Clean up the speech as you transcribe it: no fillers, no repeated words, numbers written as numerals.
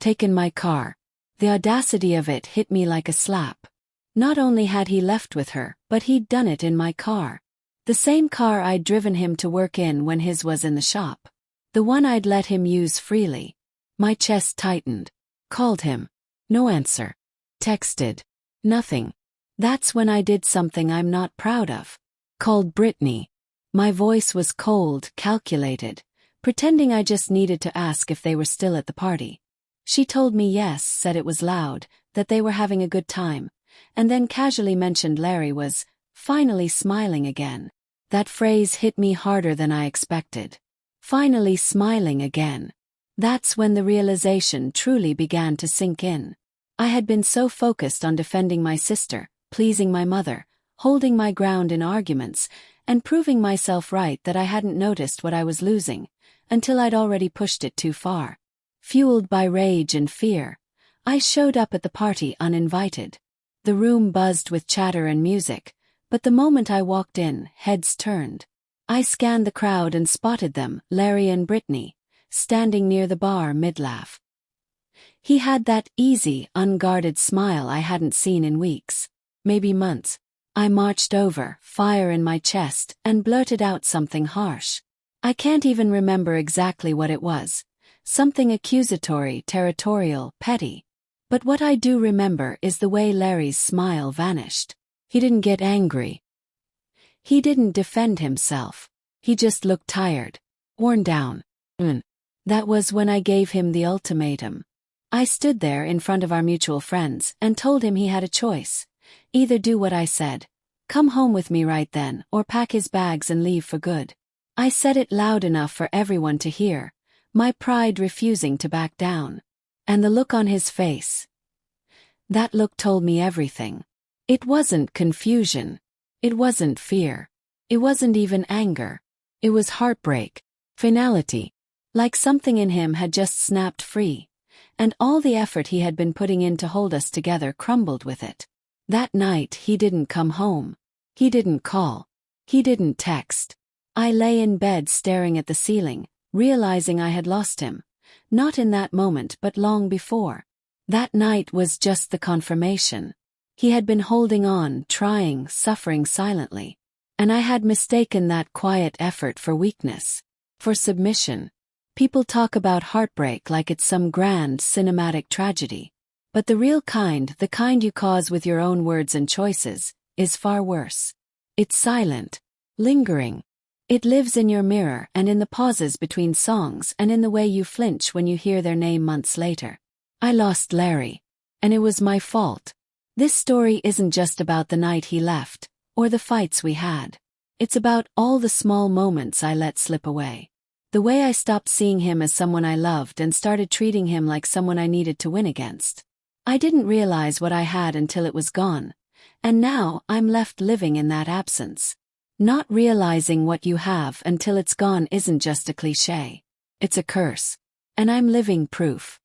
taken my car. The audacity of it hit me like a slap. Not only had he left with her, but he'd done it in my car. The same car I'd driven him to work in when his was in the shop. The one I'd let him use freely. My chest tightened. Called him. No answer. Texted. Nothing. That's when I did something I'm not proud of. Called Brittany. My voice was cold, calculated, pretending I just needed to ask if they were still at the party. She told me yes, said it was loud, that they were having a good time, and then casually mentioned Larry was finally smiling again. That phrase hit me harder than I expected. Finally smiling again. That's when the realization truly began to sink in. I had been so focused on defending my sister, pleasing my mother, holding my ground in arguments, and proving myself right that I hadn't noticed what I was losing, until I'd already pushed it too far. Fueled by rage and fear, I showed up at the party uninvited. The room buzzed with chatter and music, but the moment I walked in, heads turned. I scanned the crowd and spotted them, Larry and Brittany, standing near the bar mid-laugh. He had that easy, unguarded smile I hadn't seen in weeks, maybe months. I marched over, fire in my chest, and blurted out something harsh. I can't even remember exactly what it was. Something accusatory, territorial, petty. But what I do remember is the way Larry's smile vanished. He didn't get angry. He didn't defend himself. He just looked tired, worn down. That was when I gave him the ultimatum. I stood there in front of our mutual friends and told him he had a choice. Either do what I said, come home with me right then, or pack his bags and leave for good. I said it loud enough for everyone to hear, my pride refusing to back down. And the look on his face. That look told me everything. It wasn't confusion. It wasn't fear. It wasn't even anger. It was heartbreak. Finality. Like something in him had just snapped free, and all the effort he had been putting in to hold us together crumbled with it. That night he didn't come home. He didn't call. He didn't text. I lay in bed staring at the ceiling, realizing I had lost him. Not in that moment but long before. That night was just the confirmation. He had been holding on, trying, suffering silently. And I had mistaken that quiet effort for weakness. For submission. People talk about heartbreak like it's some grand, cinematic tragedy. But the real kind, the kind you cause with your own words and choices, is far worse. It's silent. Lingering. It lives in your mirror and in the pauses between songs and in the way you flinch when you hear their name months later. I lost Larry. And it was my fault. This story isn't just about the night he left, or the fights we had. It's about all the small moments I let slip away. The way I stopped seeing him as someone I loved and started treating him like someone I needed to win against. I didn't realize what I had until it was gone, and now I'm left living in that absence. Not realizing what you have until it's gone isn't just a cliché. It's a curse. And I'm living proof.